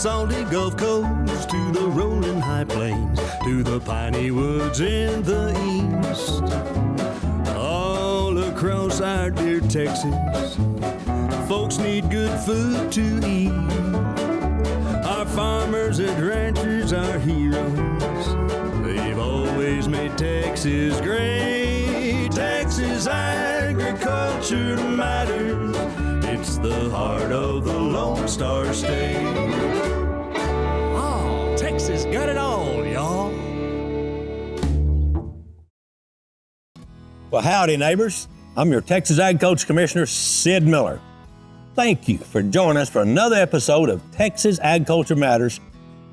salty Gulf Coast to the rolling high plains, to the piney woods in the east. All across our dear Texas, folks need good food to eat. Our farmers and ranchers are heroes. They've always made Texas great. Texas agriculture matters. It's the heart of the Lone Star State. Oh, Texas got it all, y'all. Well, howdy, neighbors. I'm your Texas Agriculture Commissioner, Sid Miller. Thank you for joining us for another episode of Texas Agriculture Matters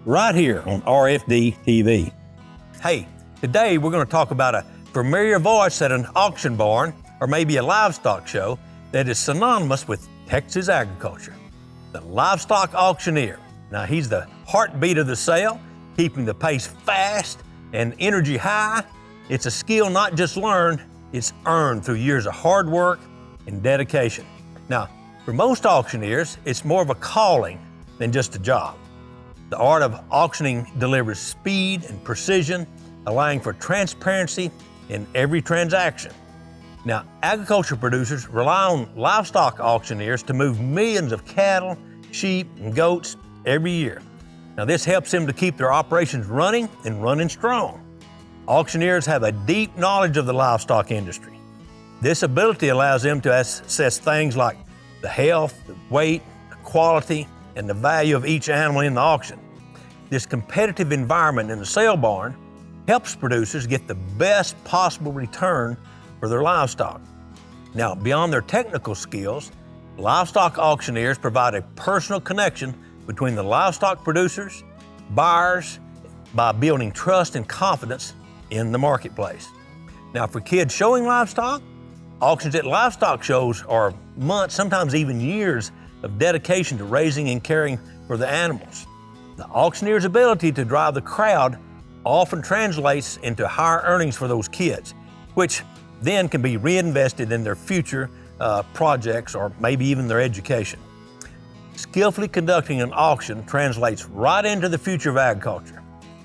right here on RFD TV. Hey, today we're going to talk about a familiar voice at an auction barn or maybe a livestock show that is synonymous with Texas agriculture, the livestock auctioneer. Now, he's the heartbeat of the sale, keeping the pace fast and energy high. It's a skill not just learned, it's earned through years of hard work and dedication. Now, for most auctioneers, it's more of a calling than just a job. The art of auctioning delivers speed and precision, allowing for transparency in every transaction. Now, agriculture producers rely on livestock auctioneers to move millions of cattle, sheep, and goats every year. Now, this helps them to keep their operations running and running strong. Auctioneers have a deep knowledge of the livestock industry. This ability allows them to assess things like the health, the weight, the quality, and the value of each animal in the auction. This competitive environment in the sale barn helps producers get the best possible return for their livestock. Now, beyond their technical skills, livestock auctioneers provide a personal connection between the livestock producers, buyers, by building trust and confidence in the marketplace. Now, for kids showing livestock, auctions at livestock shows are months, sometimes even years of dedication to raising and caring for the animals. The auctioneer's ability to drive the crowd often translates into higher earnings for those kids, which then can be reinvested in their future projects or maybe even their education. Skillfully conducting an auction translates right into the future of agriculture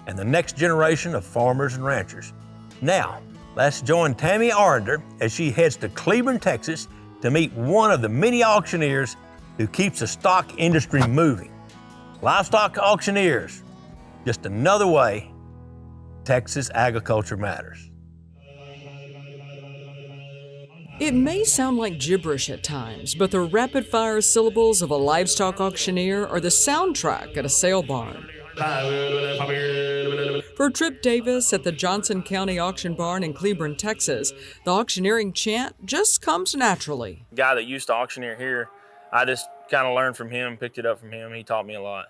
and the next generation of farmers and ranchers. Now, let's join Tammy Arender as she heads to Cleburne, Texas to meet one of the many auctioneers who keeps the stock industry moving. Livestock auctioneers, just another way Texas agriculture matters. It may sound like gibberish at times, but the rapid-fire syllables of a livestock auctioneer are the soundtrack at a sale barn. For Trip Davis at the Johnson County Auction Barn in Cleburne, Texas, the auctioneering chant just comes naturally. The guy that used to auctioneer here, I just kind of learned from him, picked it up from him. He taught me a lot.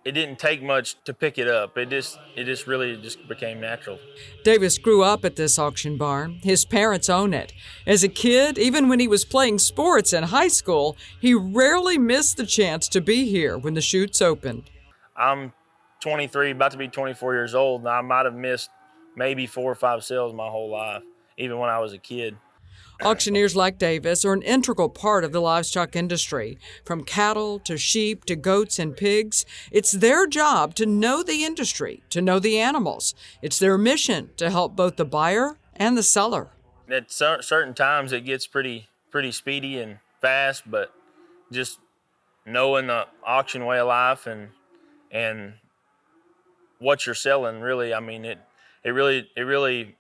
It didn't take much to pick it up. It just really became natural. Davis grew up at this auction barn. His parents own it. As a kid, even when he was playing sports in high school, he rarely missed the chance to be here when the chutes opened. I'm 23, about to be 24 years old, and I might have missed maybe 4 or 5 sales my whole life, even when I was a kid. Auctioneers like Davis are an integral part of the livestock industry. From cattle to sheep to goats and pigs, it's their job to know the industry, to know the animals. It's their mission to help both the buyer and the seller. At certain times, it gets pretty speedy and fast, but just knowing the auction way of life and what you're selling, really, I mean, it really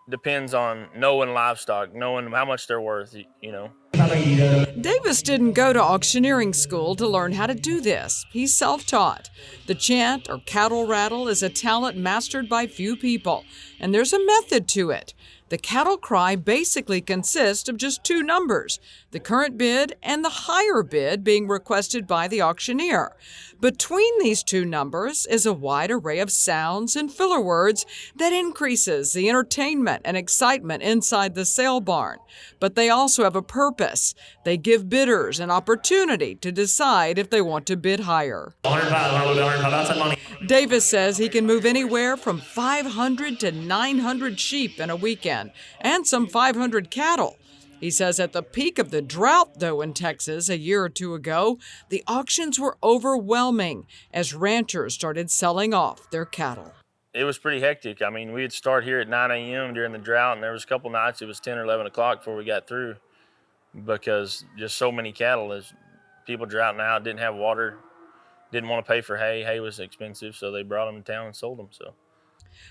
depends on knowing livestock, knowing how much they're worth, you know. Davis didn't go to auctioneering school to learn how to do this. He's self-taught. The chant or cattle rattle is a talent mastered by few people, and there's a method to it. The cattle cry basically consists of just 2 numbers, the current bid and the higher bid being requested by the auctioneer. Between these 2 numbers is a wide array of sounds and filler words that increases the entertainment and excitement inside the sale barn. But they also have a purpose. They give bidders an opportunity to decide if they want to bid higher. 105, Davis says he can move anywhere from 500 to 900 sheep in a weekend and some 500 cattle. He says at the peak of the drought, though, in Texas a year or two ago, the auctions were overwhelming as ranchers started selling off their cattle. It was pretty hectic. I mean, we'd start here at 9 a.m. during the drought, and there was a couple nights it was 10 or 11 o'clock before we got through because just so many cattle. As people droughting out, didn't have water, didn't want to pay for hay. Hay was expensive, so they brought them to town and sold them. So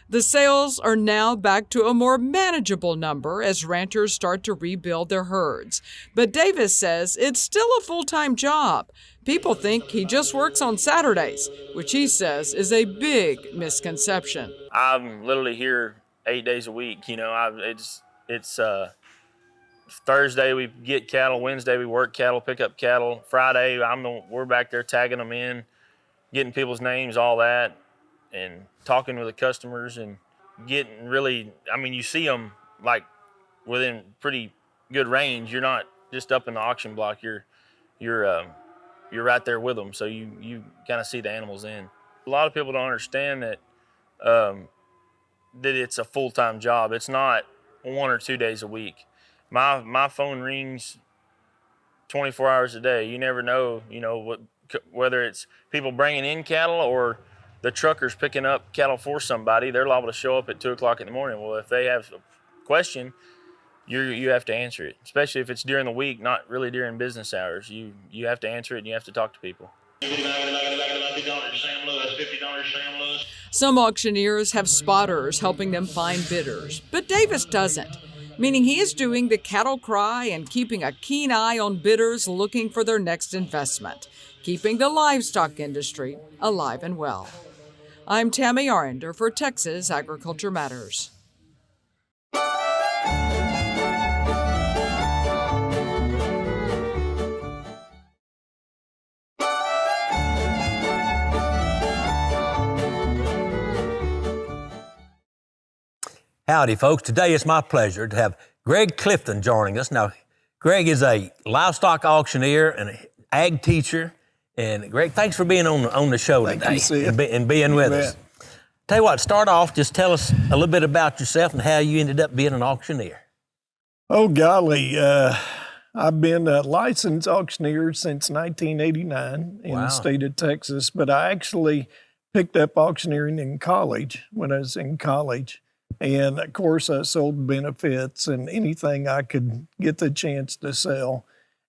the sales are now back to a more manageable number as ranchers start to rebuild their herds. But Davis says it's still a full-time job. People think he just works on Saturdays, which he says is a big misconception. I'm literally here 8 days a week. You know, it's Thursday we get cattle, Wednesday we work cattle, pick up cattle. Friday we're back there tagging them in, getting people's names, all that, and talking with the customers and getting really, I mean, you see them like within pretty good range. You're not just up in the auction block. You're right there with them, so you kind of see the animals in. A lot of people don't understand that that it's a full-time job. It's not 1 or 2 days a week. My phone rings 24 hours a day. You never know, whether it's people bringing in cattle or the truckers picking up cattle for somebody. They're liable to show up at 2 o'clock in the morning. Well, if they have a question, you have to answer it, especially if it's during the week, not really during business hours. You have to answer it and you have to talk to people. Some auctioneers have spotters helping them find bidders, but Davis doesn't, meaning he is doing the cattle cry and keeping a keen eye on bidders looking for their next investment, keeping the livestock industry alive and well. I'm Tammy Arender for Texas Agriculture Matters. Howdy, folks. Today it's my pleasure to have Greg Clifton joining us. Now, Greg is a livestock auctioneer and an ag teacher. And Greg, thanks for being on the show today and being with us. Tell you what, start off, just tell us a little bit about yourself and how you ended up being an auctioneer. Oh, golly. I've been a licensed auctioneer since 1989 in the state of Texas, but I actually picked up auctioneering in college when I was in college. And, of course, I sold benefits and anything I could get the chance to sell.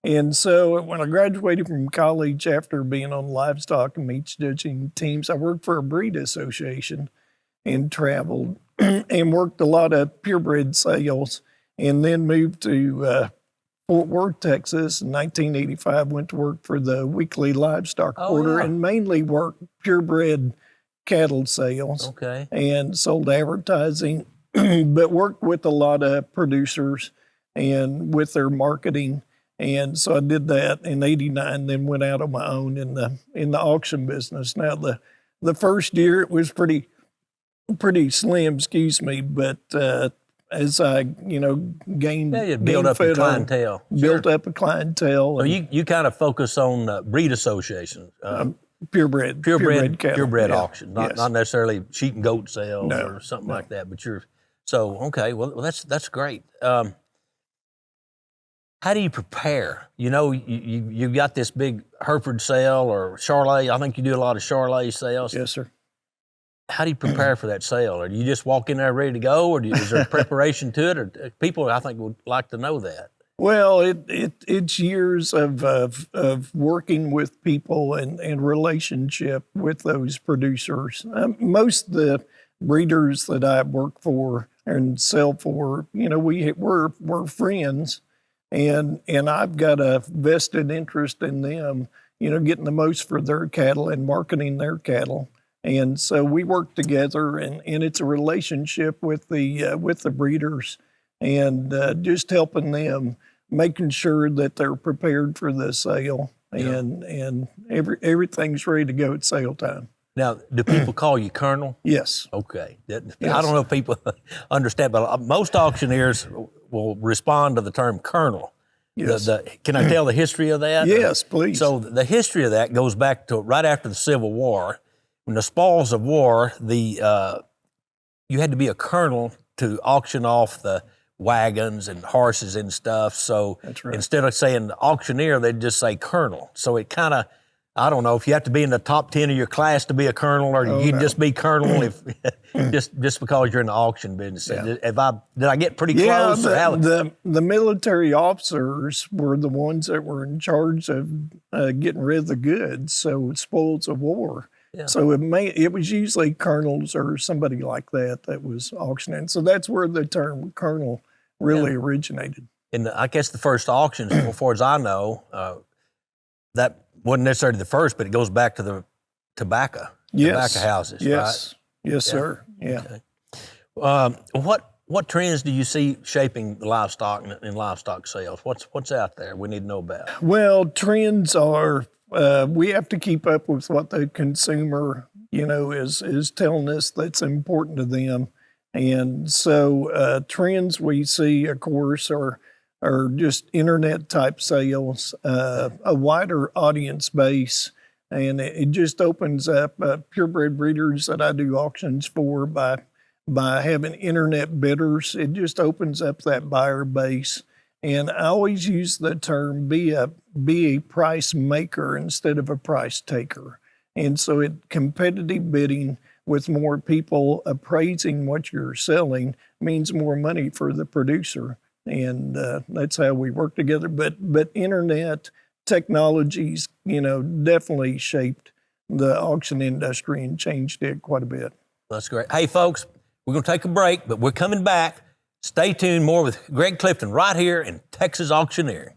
And so when I graduated from college after being on livestock and meat judging teams, I worked for a breed association and traveled and worked a lot of purebred sales, and then moved to Fort Worth, Texas in 1985, went to work for the weekly livestock quarter and mainly worked purebred cattle sales and sold advertising, but worked with a lot of producers and with their marketing. And so I did that in '89, then went out on my own in the auction business. Now the first year it was pretty slim, but as I gained built up a clientele. Built up a clientele. So you kind of focus on breed association. Purebred cattle. Purebred auction, not necessarily sheep and goat sales or something like that. But well that's great. How do you prepare? You got this big Hereford sale or Charolais. I think you do a lot of Charolais sales. Yes, sir. How do you prepare for that sale? Or do you just walk in there ready to go, or is there preparation to it? Or people, I think, would like to know that. Well, it's years of working with people and relationship with those producers. Most of the breeders that I work for and sell for, we're friends. And I've got a vested interest in them, getting the most for their cattle and marketing their cattle. And so we work together, and it's a relationship with the breeders, and just helping them, making sure that they're prepared for the sale, and everything's ready to go at sale time. Now, do people call you Colonel? Yes. Okay. Yes. I don't know if people understand, but most auctioneers will respond to the term Colonel. Yes. Can I tell the history of that? Yes, please. So the history of that goes back to right after the Civil War. When the spoils of war, you had to be a colonel to auction off wagons and horses and stuff. So That's right. instead of saying auctioneer, they'd just say colonel. So it kind of, I don't know if you have to be in the top 10 of your class to be a colonel, or you can just be colonel if just because you're in the auction business. Yeah. Did I get pretty Yeah, close? the military officers were the ones that were in charge of getting rid of the goods, so spoils of war. Yeah. So it was usually colonels or somebody like that was auctioning. So that's where the term colonel really originated. And I guess the first auctions, as far as I know, that wasn't necessarily the first, but it goes back to the tobacco houses, yes. right? Yes, sir. Yeah. Okay. What trends do you see shaping the livestock and livestock sales? What's out there we need to know about? Well, trends are we have to keep up with what the consumer, is telling us that's important to them. And so trends we see, of course, are just internet type sales, a wider audience base, and it just opens up purebred breeders that I do auctions for by having internet bidders. It just opens up that buyer base. And I always use the term be a price maker instead of a price taker. And so competitive bidding with more people appraising what you're selling means more money for the producer. And that's how we work together. But internet technologies, definitely shaped the auction industry and changed it quite a bit. That's great. Hey, folks, we're going to take a break, but we're coming back. Stay tuned, more with Greg Clifton right here in Texas Auctioneering.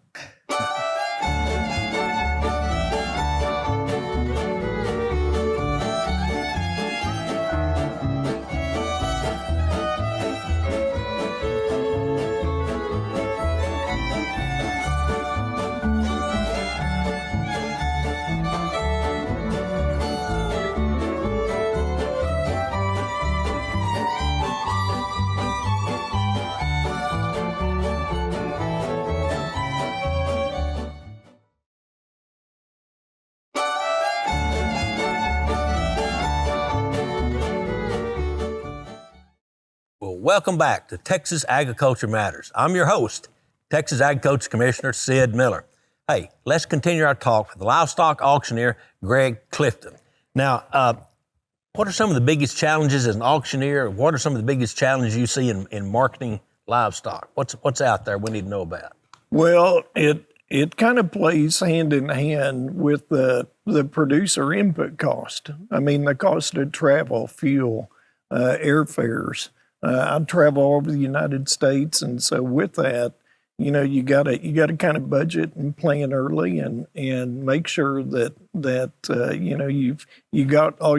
Well, welcome back to Texas Agriculture Matters. I'm your host, Texas Agriculture Commissioner Sid Miller. Hey, let's continue our talk with the livestock auctioneer, Greg Clifton. Now, what are some of the biggest challenges as an auctioneer? What are some of the biggest challenges you see in marketing livestock? What's out there we need to know about? Well, it kind of plays hand in hand with the producer input cost. I mean, the cost of travel, fuel, airfares. I travel all over the United States, and so with that, you gotta kind of budget and plan early and make sure that you got all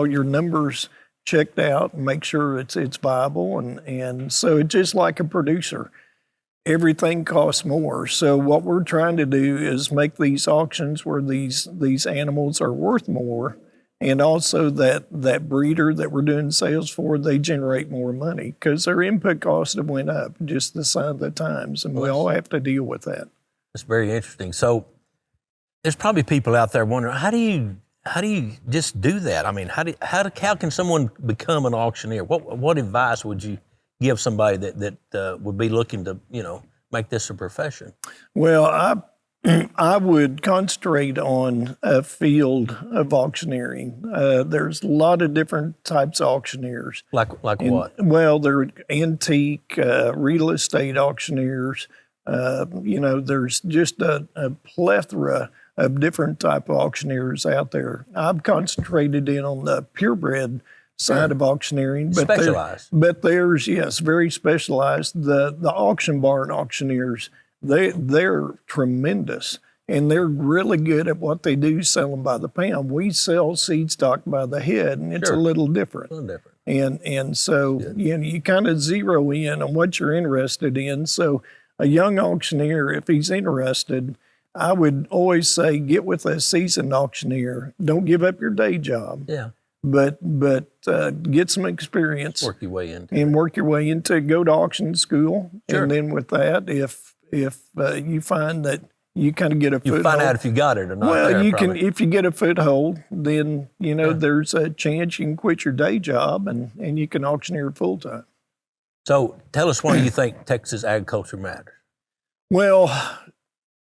your numbers checked out and make sure it's viable, and so it's just like a producer. Everything costs more. So what we're trying to do is make these auctions where these animals are worth more, and also that breeder that we're doing sales for, they generate more money because their input costs have went up, just the sign of the times, and we all have to deal with that. That's very interesting. So there's probably people out there wondering, how do you just do that? I mean, how can someone become an auctioneer? What advice would you give somebody that would be looking to, make this a profession? Well, I would concentrate on a field of auctioneering. There's a lot of different types of auctioneers. Like what? Well, there are antique real estate auctioneers. There's just a plethora of different type of auctioneers out there. I've concentrated in on the purebred side of auctioneering. Specialized. But there's, yes, very specialized. The auction barn auctioneers, they're tremendous, and they're really good at what they do, selling by the pound. We sell seed stock by the head, and it's a little different. And so you kind of zero in on what you're interested in. So a young auctioneer, if he's interested, I would always say get with a seasoned auctioneer. Don't give up your day job. Yeah. But get some experience. Work your way into go to auction school. Sure. And then with that, if you find that you kind of get a foothold. You find out if you got it or not. Well, probably. if you get a foothold, then, there's a chance you can quit your day job and you can auctioneer full time. So tell us why you think Texas agriculture matters. Well,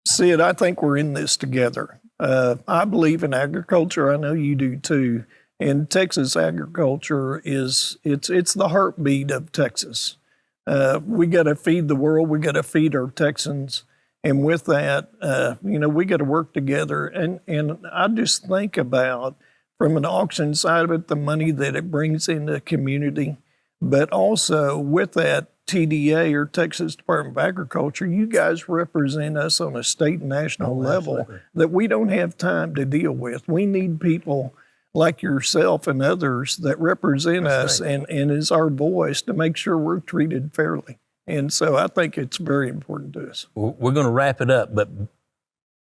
Sid, I think we're in this together. I believe in agriculture. I know you do too. And Texas agriculture it's the heartbeat of Texas. We got to feed the world. We got to feed our Texans. And with that, we got to work together. And I just think about, from an auction side of it, the money that it brings in the community, but also with that TDA, or Texas Department of Agriculture, you guys represent us on a state and national level that we don't have time to deal with. We need people like yourself and others that represent us and is our voice to make sure we're treated fairly. And so I think it's very important to us. We're going to wrap it up, but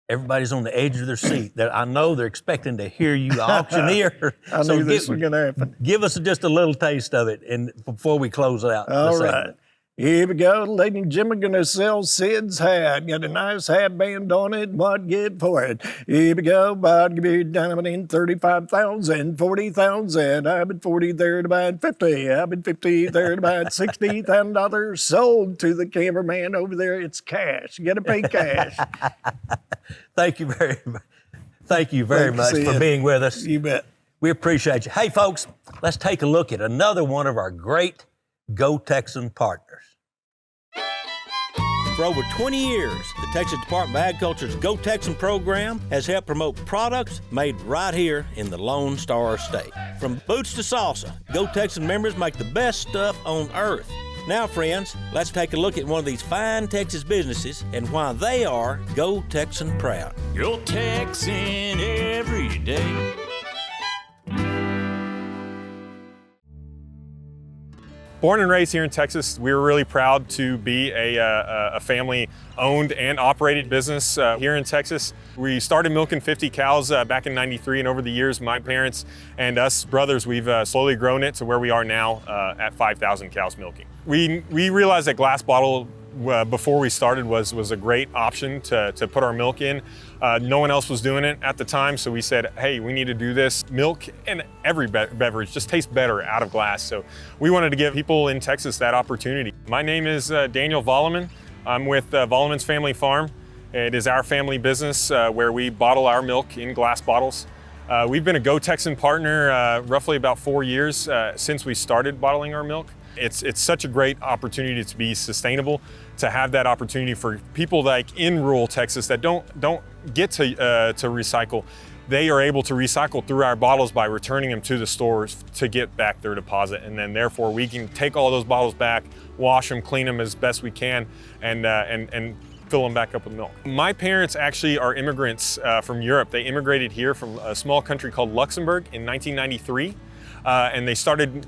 everybody's on the edge of their seat. I know they're expecting to hear you, auctioneer. I knew this was going to happen. Give us just a little taste of it and before we close out. All right. Here we go. Ladies and gentlemen, going to sell Sid's hat. Got a nice hat band on it. What get for it? Here we go. About to be diamond in 35,000, 40,000. I've been 40 there to buy 50. I've been 50 there to buy $60,000. Sold to the cameraman over there. It's cash. You got to pay cash. Thank you very much. Thank you very much for being with us. You bet. We appreciate you. Hey, folks, let's take a look at another one of our great Go Texan partners. For over 20 years, the Texas Department of Agriculture's Go Texan program has helped promote products made right here in the Lone Star State. From boots to salsa, Go Texan members make the best stuff on earth. Now, friends, let's take a look at one of these fine Texas businesses and why they are Go Texan proud. Go Texan every day. Born and raised here in Texas, we were really proud to be a family-owned and operated business here in Texas. We started milking 50 cows back in '93, and over the years, my parents and us brothers, we've slowly grown it to where we are now at 5,000 cows milking. We realized that glass bottle before we started was a great option to put our milk in. No one else was doing it at the time, so we said, hey, we need to do this. Milk and every beverage just tastes better out of glass, so we wanted to give people in Texas that opportunity. My name is Daniel Volleman. I'm with Volleman's Family Farm. It is our family business where we bottle our milk in glass bottles. We've been a Go Texan partner roughly about 4 years since we started bottling our milk. It's such a great opportunity to be sustainable, to have that opportunity for people like in rural Texas that don't get to recycle. They are able to recycle through our bottles by returning them to the stores to get back their deposit, and then therefore we can take all those bottles back, wash them, clean them as best we can, and fill them back up with milk. My parents actually are immigrants from Europe. They immigrated here from a small country called Luxembourg in 1993. And they started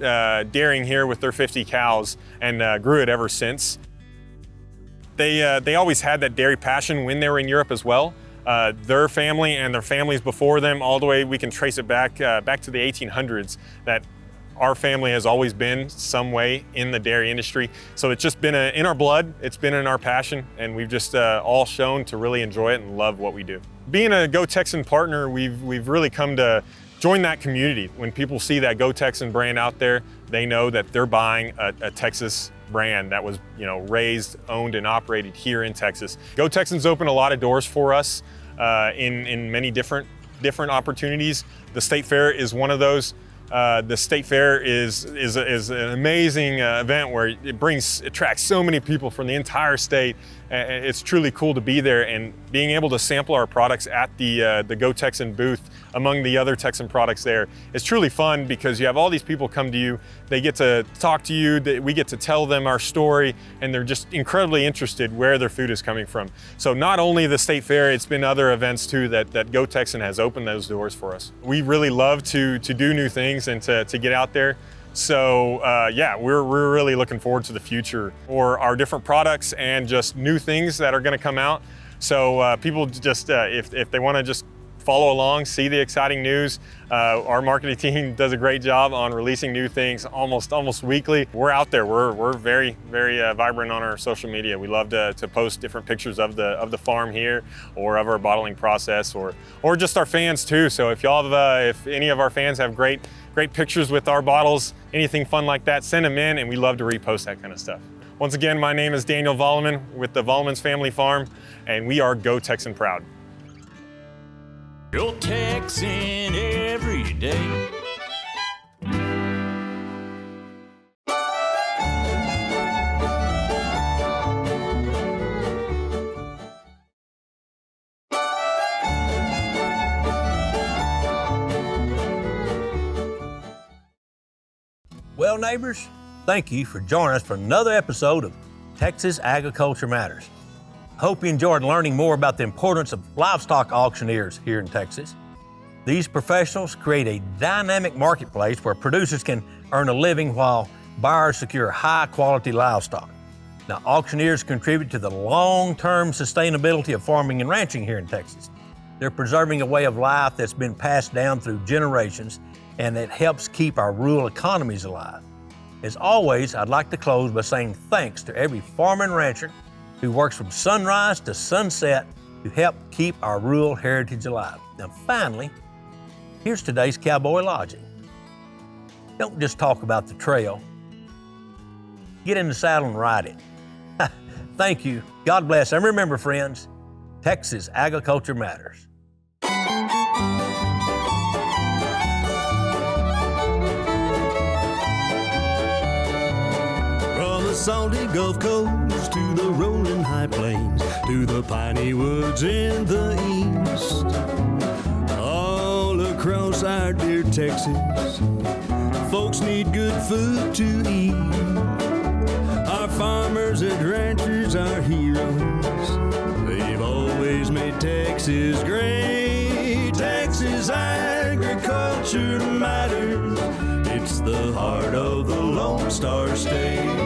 dairying here with their 50 cows and grew it ever since. They always had that dairy passion when they were in Europe as well. Their family and their families before them, all the way, we can trace it back to the 1800s, that our family has always been some way in the dairy industry. So it's just been in our blood, it's been in our passion, and we've just all shown to really enjoy it and love what we do. Being a Go Texan partner, we've really come to join that community. When people see that Go Texan brand out there, they know that they're buying a Texas brand that was, raised, owned, and operated here in Texas. Go Texans open a lot of doors for us in many different opportunities. The State Fair is one of those. The State Fair is an amazing event where it attracts so many people from the entire state. It's truly cool to be there, and being able to sample our products at the Go Texan booth among the other Texan products there is truly fun, because you have all these people come to you, they get to talk to you, we get to tell them our story, and they're just incredibly interested where their food is coming from. So not only the State Fair, it's been other events too that Go Texan has opened those doors for us. We really love to do new things and to get out there. So we're really looking forward to the future for our different products and just new things that are going to come out. So people just, if they want to just follow along, see the exciting news. Our marketing team does a great job on releasing new things almost weekly. We're out there. We're very vibrant on our social media. We love to post different pictures of the farm here, or of our bottling process, or just our fans too. So if any of our fans have great great pictures with our bottles, anything fun like that, send them in, and we love to repost that kind of stuff. Once again, my name is Daniel Volleman with the Volleman's Family Farm, and we are Go Texan Proud. Go Texan every day. Well, neighbors, thank you for joining us for another episode of Texas Agriculture Matters. Hope you enjoyed learning more about the importance of livestock auctioneers here in Texas. These professionals create a dynamic marketplace where producers can earn a living while buyers secure high-quality livestock. Now, auctioneers contribute to the long-term sustainability of farming and ranching here in Texas. They're preserving a way of life that's been passed down through generations, and it helps keep our rural economies alive. As always, I'd like to close by saying thanks to every farmer and rancher who works from sunrise to sunset to help keep our rural heritage alive. Now finally, here's today's cowboy logic. Don't just talk about the trail. Get in the saddle and ride it. Thank you. God bless. And remember, friends, Texas Agriculture Matters. From the salty Gulf Coast to the rolling high plains, to the piney woods in the east, all across our dear Texas, folks need good food to eat. Our farmers and ranchers are heroes. They've always made Texas great. Texas agriculture matters. It's the heart of the Lone Star State.